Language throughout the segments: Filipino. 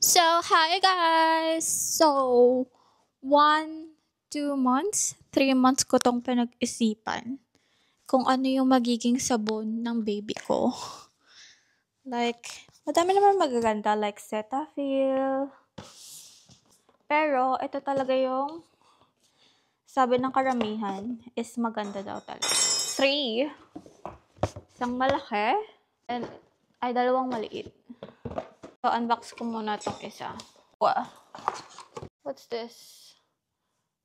So, hi guys! So, 1, 2 months, 3 months ko tong pinag-isipan kung ano yung magiging sabon ng baby ko. Like, madami naman magaganda like Cetaphil. Pero, ito talaga yung sabi ng karamihan is maganda daw talaga. 3. Isang malaki and ay dalawang maliit. So, unbox ko muna tong isa. Wow. What's this?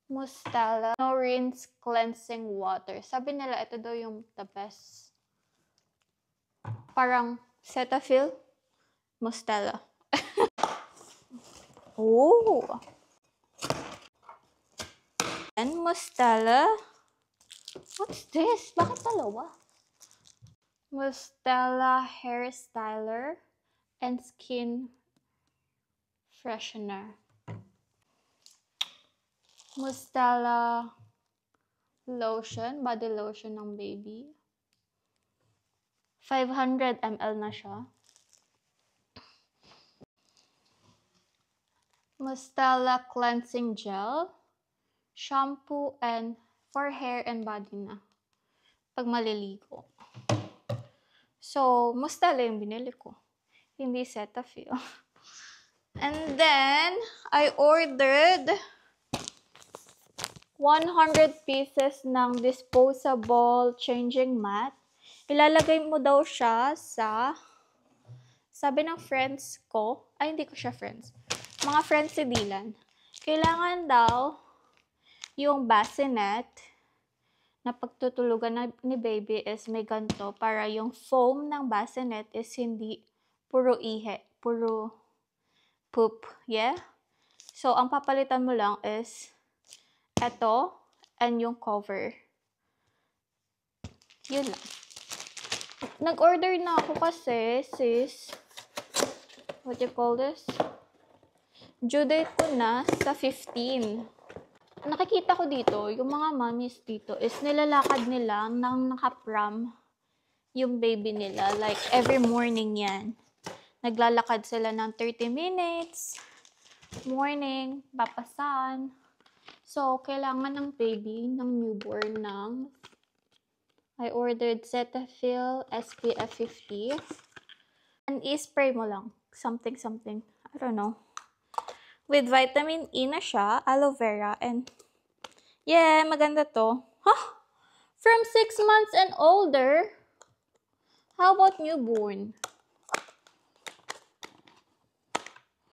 Mustela No Rinse Cleansing Water. Sabi nila ito daw yung the best. Parang Cetaphil, Mustela. Oh! And Mustela. What's this? Bakit dalawa? Mustela Hair Styler and Skin Freshener. Mustela Lotion, body lotion ng baby. 500 ml na siya. Mustela Cleansing Gel, shampoo and for hair and body na. Pag maliligo. So, Mustela yung binili ko. Hindi Cetaphil. And then, I ordered 100 pieces ng disposable changing mat. Ilalagay mo daw siya sa, sabi ng friends ko, ay hindi ko siya friends, mga friends si Dylan, kailangan daw yung bassinet na pagtutulugan ni baby is may ganito para yung foam ng bassinet is hindi puro ihe, puro poop, yeah? So, ang papalitan mo lang is eto and yung cover. Yun lang. Nag-order na ako kasi, sis, what you call this? Due date ko na sa 15. Nakikita ko dito, yung mga mommies dito is nilalakad nila nang nakapram yung baby nila. Like, every morning yan. Naglalakad sila ng 30 minutes, morning, papasan. So, kailangan ng baby, ng newborn, ng I ordered Cetaphil SPF 50. And i-spray mo lang. Something. I don't know. With vitamin E na siya, aloe vera, and yeah, maganda to. Huh? From 6 months and older? How about newborn?